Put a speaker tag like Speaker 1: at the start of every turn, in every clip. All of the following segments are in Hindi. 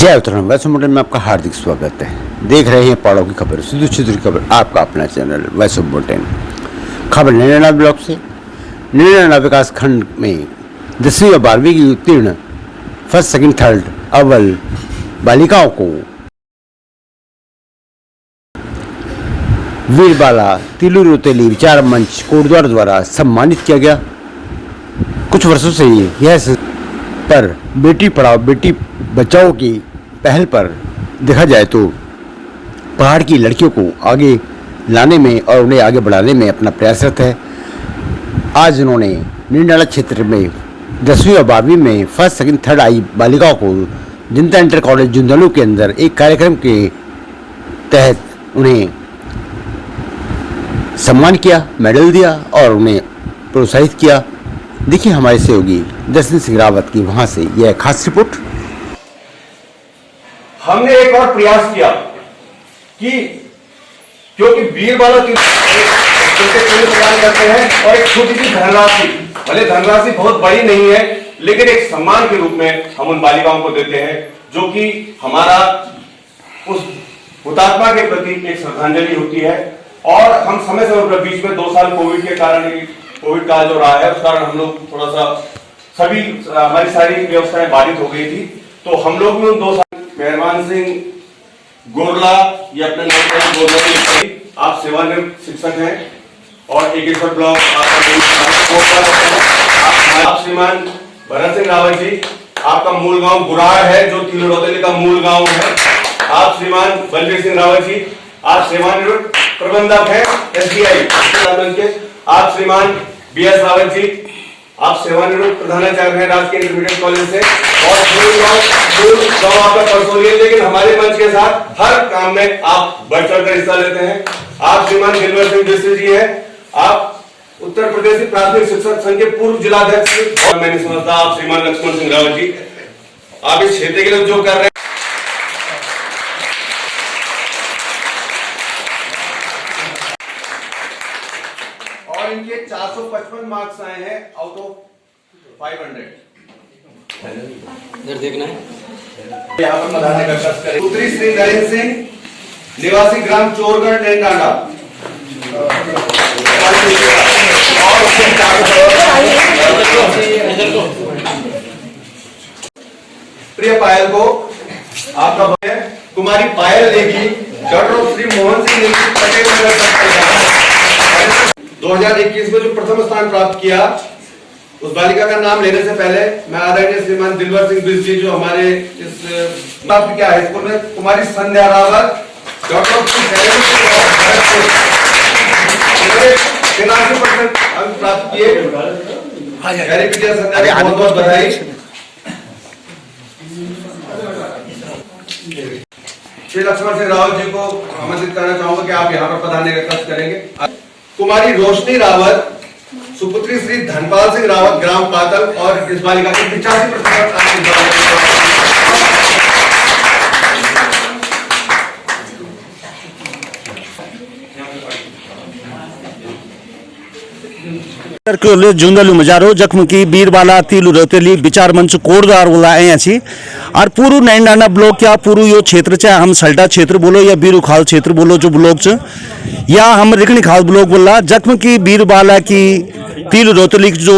Speaker 1: जय उत्तराखंड वैश्व बुलेटिन में आपका हार्दिक स्वागत है। देख रहे हैं पहाड़ों की खबर, सीधी सीधी खबर, आपका अपना चैनल वैश्व बुलेटिन। खबर निर्णय ब्लॉक से। निर्णय विकास खंड में 10वीं और 12वीं की उत्तीर्ण फर्स्ट सेकंड थर्ड अव्वल बालिकाओं को वीरबाला तिलु रोतेली विचार मंच कोटद्वार द्वारा सम्मानित किया गया। कुछ वर्षों से यह पर बेटी पढ़ाओ बेटी बचाओ की पहल पर देखा जाए तो पहाड़ की लड़कियों को आगे लाने में और उन्हें आगे बढ़ाने में अपना प्रयासरत है। आज उन्होंने निर्नाला क्षेत्र में 10वीं और 12वीं में फर्स्ट सेकंड थर्ड आई बालिकाओं को जनता इंटर कॉलेज जुंदलू के अंदर एक कार्यक्रम के तहत उन्हें सम्मान किया, मेडल दिया और उन्हें प्रोत्साहित किया। देखिए हमारे सहयोगी जसवीर सिंह रावत की वहां से यह खास रिपोर्ट।
Speaker 2: हमने एक और प्रयास किया कि क्योंकि वीरबाला प्रदान करते हैं और एक छोटी सी धनराशि, भले धनराशि बहुत बड़ी नहीं है लेकिन एक सम्मान के रूप में हम उन बालिकाओं को देते हैं, जो कि हमारा उस हुतात्मा के प्रति एक श्रद्धांजलि होती है। और हम समय समय पर बीच में 2 साल कोविड के कारण, कोविड काल जो रहा है उस कारण हम लोग थोड़ा सा सभी हमारी सारी व्यवस्थाएं बाधित हो गई थी, तो हम लोग भी उन 2 साल मेहरबान सिंह गोरला, ये अपने नाम पर गोरला, आप सेवानिवृत्त शिक्षक हैं और एक ब्लॉक आप श्रीमान भरत सिंह रावत जी, आपका मूल गांव गुराड़ है जो तिलु रोतेली का मूल गांव है। आप श्रीमान बलबीर सिंह रावत जी, आप सेवानिवृत्त प्रबंधक हैं SBI। आप श्रीमान BS रावत जी, आप सेवानिवृत्त प्रधानाचार्य हैं राजकीय इंटरमीडिएट कॉलेज से और मूल गांव आपका परसोली है, लेकिन हमारे मंच के साथ हर काम में आप बढ़ चढ़कर हिस्सा लेते हैं। आप श्रीमान दिलवर सिंह बिस्त्री जी हैं, आप उत्तर प्रदेश प्राथमिक शिक्षक संघ के पूर्व जिलाध्यक्ष और मैं नहीं समझता आप श्रीमान लक्ष्मण सिंह रावत जी, आप इस क्षेत्र के लिए जो कर रहे हैं। और इनके 455 मार्क्स आए हैं आउट ऑफ 500।
Speaker 3: इधर देखना है।
Speaker 2: यहाँ पर पढ़ाने का कष्ट करें। पुत्री श्री नरेंद्र सिंह, निवासी ग्राम चोरगढ़ नैनडांडा। प्रिय पायल को आपका है कुमारी पायल नेगी, डॉक्टर ऑफ श्री मोहन सिंह पटेल नगर 2021 में जो प्रथम स्थान प्राप्त किया, उस बालिका का नाम लेने से पहले मैं आदरणीय श्रीमान दिलवर सिंह बिस्त्री जो हमारे इस प्राप्त किया है स्कूल में, कुमारी संध्या रावत, डॉक्टर ऑफ 83% अंक प्राप्त किए। मेरी विद्या संध्या को बहुत बहुत बधाई। श्री लक्ष्मण सिंह रावत जी को आमंत्रित करना चाहूंगा कि आप यहाँ पर पधारने का कष्ट करेंगे। कुमारी रोशनी रावत, सुपुत्री श्री धनपाल सिंह रावत, ग्राम पातल और इस बालिका के 85%
Speaker 4: कॉलेज जुंदलू मजारो जख्म की वीरबाला तिलु रोतेली विचार मंच कोटद्वार बोला आए छी और पूरू नैनडांडा ब्लॉक या पूरू यो क्षेत्र चाहे हम सल्टा क्षेत्र बोलो या बीरू खाल क्षेत्र बोलो जो ब्लॉक च या हम रिकनी खाल ब्लॉक बोला, जख्म की वीरबाला की तिलु रोतेली जो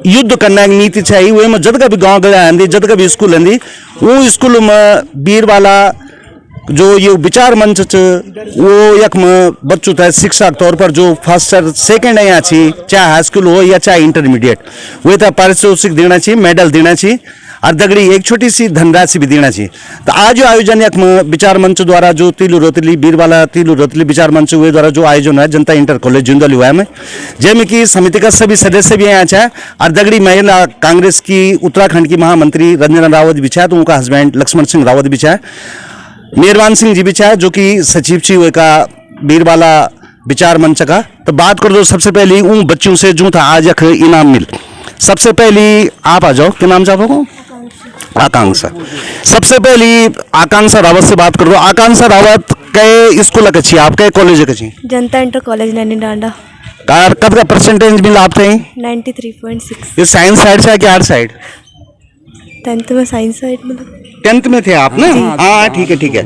Speaker 4: युद्ध करना की नीति चाहिए वो में जद का भी गाँव गया आंदी, जद का भी स्कूल आंदी, वो स्कूल में वीरबाला जो ये विचार मंच वो यक बच्चों तय शिक्षा के तौर पर जो फर्स्ट सेकंड है यहाँ छी, चाहे हाई स्कूल हो या चाहे इंटरमीडिएट, वो तो पारितोषिक देना चाहिए, मेडल देना चाहिए और दगड़ी एक छोटी सी धनराशि भी देना चाहिए। तो आज जो आयोजन यक विचार मंच द्वारा जो तिलु रोतेली वीरबाला तिलु रोतेली विचार मंच हुए द्वारा जो आयोजन है जनता इंटर कॉलेज जुंदल हुआ है, जिसमें कि समिति का सभी सदस्य भी यहाँ चाहे और दगड़ी महिला कांग्रेस की उत्तराखंड की महामंत्री रंजना रावत भी चाहे, तो उनका हस्बैंड लक्ष्मण सिंह रावत भी चाहे, मेहरबान सिंह जी भी चाहे जो कि सचिव जी हुए का वीरबाला विचार मंच का। तो बात कर दो सबसे पहले उन बच्चों से जो था आज यख इनाम मिल। सबसे पहली आप आ जाओ, क्या नाम चाहो? आकांक्षा। सबसे पहली आकांक्षा रावत से बात कर दो। आकांक्षा रावत कई स्कूल कची आप कई कॉलेज कची?
Speaker 5: जनता इंटर कॉलेज नैनीडांडा।
Speaker 4: कब का परसेंटेज मिला आप थे?
Speaker 5: 93.6।
Speaker 4: ये साइंस साइड से है कि आर्ट साइड?
Speaker 5: 10th में साइंस साइड मतलब
Speaker 4: 10th में थे आप ना? हाँ ठीक है ठीक है।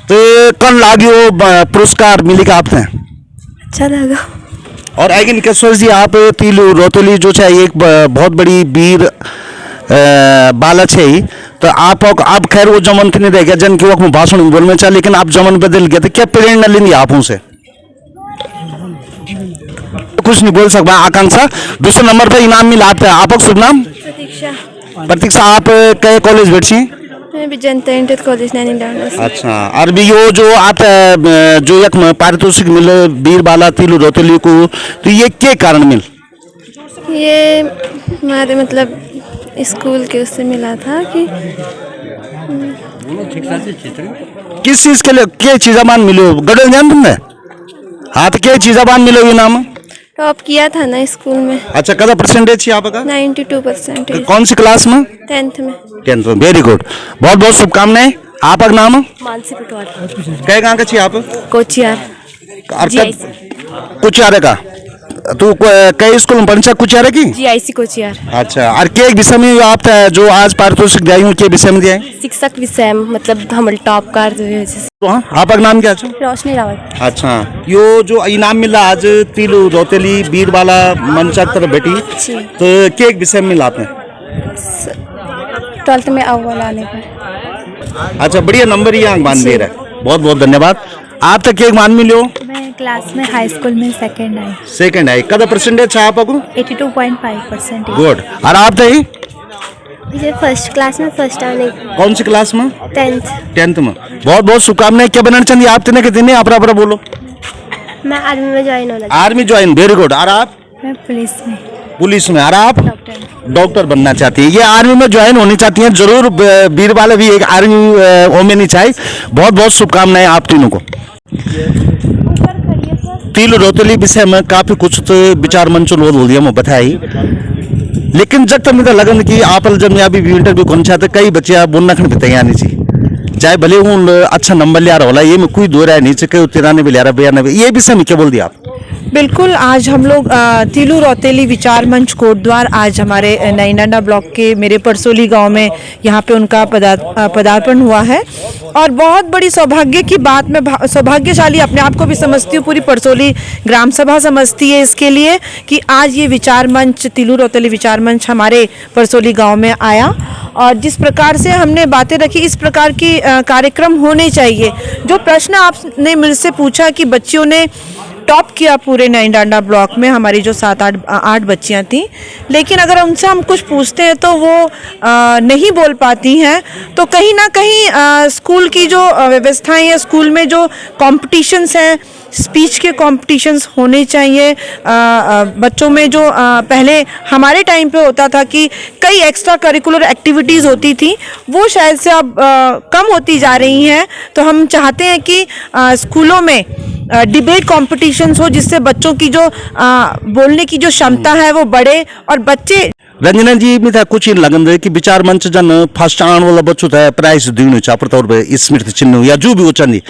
Speaker 4: तो कल लागियो पुरस्कार मिलेगा आपने?
Speaker 5: अच्छा लगा।
Speaker 4: और आगे केशवर जी आप तीलू रोतेली जो है एक बहुत बड़ी वीर बाला है ही। तो आप खैर वो जमन नहीं रह गया जन के वक्त में भाषण बोलना चाहे, लेकिन आप जमन बदल गया तो क्या प्रेरणा लेंगे आप उनसे? कुछ नहीं बोल सकता। आकांक्षा दूसरे नंबर पर इनाम मिला आपका शुभ नाम?
Speaker 5: प्रतीक्षा।
Speaker 4: प्रतीक्षा आप कई कॉलेज बैठी?
Speaker 5: मैं भी जनता इंटर कॉलेज नैनीडांडा से।
Speaker 4: अच्छा। और भी यो जो आप जो एक पारितोषिक मिले वीर बाला तीलू रोतेली को, तो ये क्या कारण मिल?
Speaker 5: ये हमारे मतलब स्कूल के उससे मिला था कि
Speaker 4: किस चीज के लिए क्या चीजाबान मिलो गडल जान तुमने? हाँ तो क्या चीजाबान मिलो ये नाम?
Speaker 5: टॉप किया था ना स्कूल में।
Speaker 4: अच्छा कदा परसेंटेज आपका?
Speaker 5: 92%।
Speaker 4: कौन सी क्लास में?
Speaker 5: 10th में।
Speaker 4: 10th में। वेरी गुड, बहुत बहुत शुभकामनाएं। आपका नाम?
Speaker 5: मानसी पटवार।
Speaker 4: कई गाँव का छी आप?
Speaker 5: कोचियार।
Speaker 4: कुचियारे का? तू कई स्कूल में पढ़ा कुचियारे की?
Speaker 5: GIC कोचियार।
Speaker 4: अच्छा। और के विषय में आप जो आज पारितोषिक दिया हूँ के विषय में दिया है?
Speaker 5: शिक्षक विषय में मतलब हम टॉप कर दिए।
Speaker 4: तो हाँ आपका नाम क्या है?
Speaker 5: रोशनी रावत।
Speaker 4: अच्छा। यो जो इनाम मिला आज तीलू रोतेली वीर बाला मंचक तरफ बेटी, तो के विषय में मिला आपने?
Speaker 5: 12th में अव्वल आने पर।
Speaker 4: अच्छा बढ़िया नंबर ही आंक मान दे रहा है, बहुत बहुत धन्यवाद। आप तक एक मान मिलो?
Speaker 5: मैं क्लास में हाई स्कूल में सेकंड आई।
Speaker 4: सेकंड आई। कदा परसेंटेज है आपको?
Speaker 5: 82.5%।
Speaker 4: गुड। और आप थे?
Speaker 5: मुझे फर्स्ट क्लास में फर्स्ट आने।
Speaker 4: कौन सी क्लास में?
Speaker 5: 10th
Speaker 4: में। बहुत बहुत शुभकामनाएं। क्या बनना चाहिए आप? तेने कितने अपरा अपरा बोलो।
Speaker 5: मैं आर्मी में ज्वाइन होना।
Speaker 4: Army join, very good. और आप?
Speaker 5: मैं पुलिस में।
Speaker 4: पुलिस में। और आप?
Speaker 5: डॉक्टर।
Speaker 4: डॉक्टर बनना चाहती है। ये आर्मी में ज्वाइन होनी चाहती हैं, जरूर वीर बाला भी एक आर्मी में नहीं चाहिए। बहुत बहुत शुभकामनाएं आप तीनों को। तीलू रोतेली विषय में काफी कुछ तो विचार मंच बोल दिया मैं बताई, लेकिन जब तक मुझे लगन कि आप जब यहाँ भी इंटरव्यू करना चाहते कई बच्चे बोलना खन तैयार नहीं चाहिए, चाहे भले हूँ अच्छा नंबर लिया रहा होला, ये में कोई दो राय नहीं चाहिए 93 लिया रहा 92। ये विषय में क्या बोल दिया आप?
Speaker 3: बिल्कुल। आज हम लोग तीलू रोतेली विचार मंच कोटद्वार आज हमारे नैनीडांडा ब्लॉक के मेरे परसोली गांव में यहाँ पे उनका पदार्पण हुआ है, और बहुत बड़ी सौभाग्य की बात, मैं सौभाग्यशाली अपने आप को भी समझती हूँ, पूरी परसोली ग्राम सभा समझती है इसके लिए कि आज ये विचार मंच तीलू रोतेली विचार मंच हमारे परसोली गाँव में आया। और जिस प्रकार से हमने बातें रखी, इस प्रकार की कार्यक्रम होने चाहिए। जो प्रश्न आपने मुझसे पूछा कि बच्चियों ने टॉप किया पूरे नैनीडांडा ब्लॉक में, हमारी जो 7-8 बच्चियां थीं, लेकिन अगर उनसे हम कुछ पूछते हैं तो वो नहीं बोल पाती हैं, तो कहीं ना कहीं स्कूल की जो व्यवस्थाएं हैं, स्कूल में जो कॉम्पिटिशन्स हैं, स्पीच के कॉम्पिटिशन्स होने चाहिए। बच्चों में जो पहले हमारे टाइम पे होता था कि कई एक्स्ट्रा करिकुलर एक्टिविटीज़ होती थी, वो शायद से अब कम होती जा रही हैं। तो हम चाहते हैं कि स्कूलों में डिबेट कॉम्पिटिशन्स हो, जिससे बच्चों की जो बोलने की जो क्षमता है वो बढ़े, और बच्चे
Speaker 4: रंजना जी में था कुछ इन लगन रहे कि विचार मंच जन फर्स्ट आने वाला बच्चों था प्राइज दीनु चापर तौर पे स्मृति चिन्ह या जो भी वो चाहिए,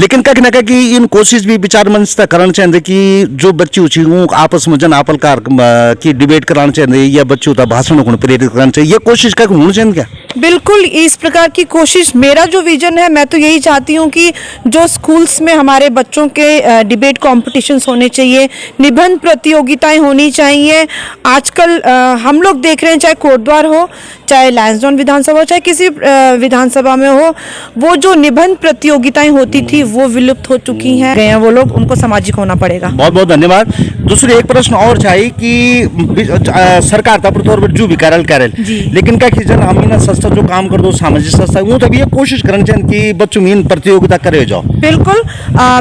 Speaker 4: लेकिन कहीं ना कहीं इन कोशिश भी विचार मंच तक करना चाहिए कि जो बच्चे उची हूँ आपस में जन आपल कार की डिबेट कराना चाहिए या बच्चों का भाषण को प्रेरित करना चाहिए, ये कोशिश क्या होनी चाहिए क्या?
Speaker 3: बिल्कुल इस प्रकार की कोशिश, मेरा जो विजन है, मैं तो यही चाहती हूँ कि जो स्कूल्स में हमारे बच्चों के डिबेट कॉम्पिटिशन्स होने चाहिए, निबंध प्रतियोगिताएं होनी चाहिए। आजकल हम लोग देख रहे हैं, चाहे कोटद्वार हो, चाहे लैंसडाउन विधानसभा, चाहे किसी विधानसभा में हो, वो जो निबंध प्रतियोगिताएं होती थी वो विलुप्त हो चुकी हैं, गए हैं वो लोग, उनको सामाजिक होना पड़ेगा।
Speaker 4: बहुत बहुत धन्यवाद। दूसरे एक प्रश्न और चाहिए कि सरकार तौर पर जो भी करल लेकिन क्या जन हम ना संस्था जो काम कर दो सामाजिक संस्था वो तभी ये कोशिश करना चाहिए कि बच्चों में प्रतियोगिता करे जाओ।
Speaker 3: बिल्कुल।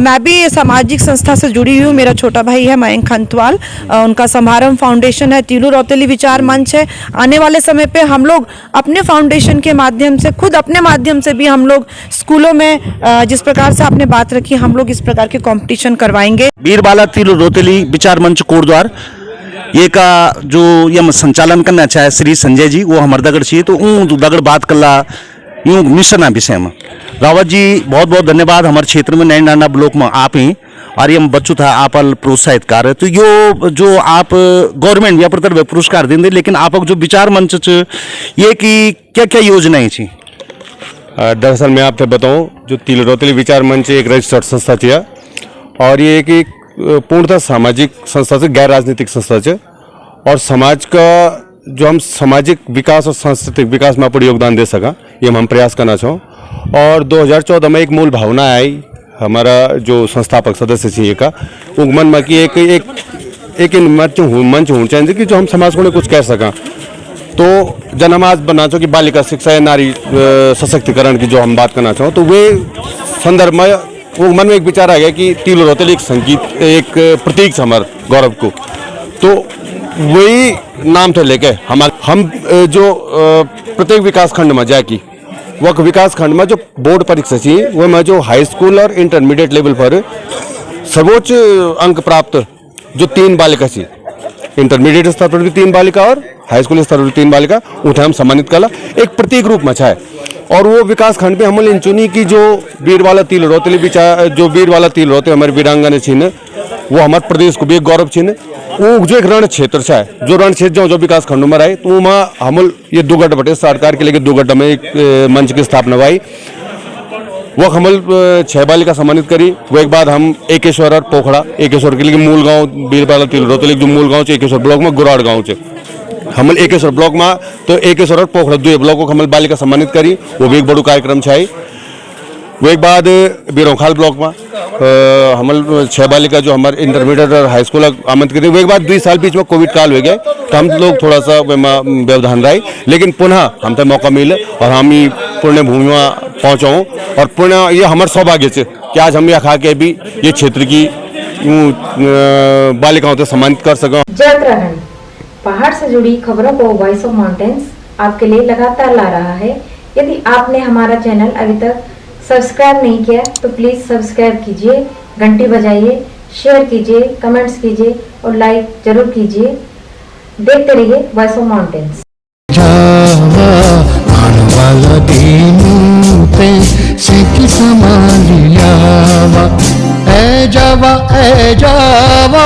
Speaker 3: मैं भी सामाजिक संस्था से जुड़ी हुई हूँ। मेरा छोटा भाई है मयंक खंतवाल, उनका समारंभ फाउंडेशन है, तीलू रोतेली विचार मंच है। आने वाले समय पे हम लोग अपने फाउंडेशन के माध्यम से, खुद अपने माध्यम से भी हम लोग स्कूलों में जिस प्रकार से आपने बात रखी, हम लोग इस प्रकार के कंपटीशन करवाएंगे।
Speaker 4: वीर बाला तीलू रोतेली विचार मंच कोटद्वार ये का जो ये संचालन करना चाहे श्री संजय जी, वो हमारे दगड़ चाहिए, तो दगड़ बात करला यूँ मिशन विषय में। रावत जी बहुत बहुत धन्यवाद। हमारे क्षेत्र में नैनाना ब्लॉक में आप ही और ये बच्चों था आप प्रोत्साहित कर तो यो जो आप गवर्नमेंट या प्रतर पुरस्कार देंगे, लेकिन आप जो विचार मंच च ये कि क्या क्या योजनाएं थी?
Speaker 2: दरअसल मैं आपसे बताऊं, जो तिल रोतेली विचार मंच एक रजिस्टर्ड संस्था थी और ये एक पूर्णतः सामाजिक संस्था से, गैर राजनीतिक संस्था है और समाज का जो हम सामाजिक विकास और सांस्कृतिक विकास में अपना योगदान दे सका ये हम प्रयास करना चाहूँ। और 2014 में एक मूल भावना आई हमारा जो संस्थापक सदस्य चाहिए का उगमन में कि एक मंच होना चाहिए कि जो हम समाज को कुछ कह सका। तो जन हम आज बनना चाहो कि बालिका शिक्षा या नारी सशक्तिकरण की जो हम बात करना चाहो, तो वे संदर्भ में वो मन में एक विचार आ गया कि तिल रोतेली एक संगीत एक प्रतीक हमारे गौरव को, तो वही नाम थे लेके हम जो प्रत्येक विकास खंड में जाए वह विकास खंड में जो बोर्ड परीक्षा चाहिए वह में जो हाई स्कूल और इंटरमीडिएट लेवल पर सर्वोच्च अंक प्राप्त जो 3 बालिका चाहिए, इंटरमीडिएट स्तर पर भी 3 बालिका और हाई स्कूल स्तर पर 3 बालिका उन्हें हम सम्मानित कला एक प्रतीक रूप में छाए। और वो विकास खंड में हमने चुनी कि जो वीरबाला तिल रोतेली विचार जो वीरबाला तिल रोते हमारे वीरांगना छीन वो हमारे प्रदेश को भी एक गौरव छीन। वो जो एक रण क्षेत्र है जो रण क्षेत्र जो विकास खंडों में रहे, तो वहाँ हम ये 2 गढ़ बटे सरकार के लेके 2 गढ़ में एक मंच की स्थापना हुई। वो हमल 6 बालिका सम्मानित करी। वो एक बाद हम एकेश्वर और पोखड़ा, एकेश्वर के लिए मूल गांव वीरबाला तिल रोतेली जो मूल गांव एकेश्वर ब्लॉक में गुराड़ गांव हमल एकेश्वर ब्लॉक में, तो एकेश्वर और पोखड़ा 2 ब्लॉक को हमल बालिका सम्मानित करी। वो भी एक बड़ो कार्यक्रम है। वो एक बाद बीरोखाल ब्लॉक में हमल 6 बालिका जो हमारे इंटरमीडिएट और हाई स्कूल आमंत्रित करी। वो एक बाद 2 साल बीच में कोविड काल हो गए तो हम लोग थोड़ा सा व्यवधान रहे, लेकिन पुनः हम तक मौका मिले और हम ही पुण्य भूमि में पहुँचाऊँ और पुण्य ये हमारे सौभाग्य से कि आज हम यह खा के भी ये क्षेत्र की बालिकाओं से सम्मानित कर सकें।
Speaker 6: जय उत्तराखंड पहाड़ से जुड़ी खबरों को वॉइस ऑफ माउंटेन्स आपके लिए लगातार ला रहा है। यदि आपने हमारा चैनल अभी तक सब्सक्राइब नहीं किया तो प्लीज सब्सक्राइब कीजिए, घंटी बजाइए, शेयर कीजिए, कमेंट्स कीजिए और लाइक जरूर कीजिए। देखते रहिए voice of mountains.
Speaker 7: A Java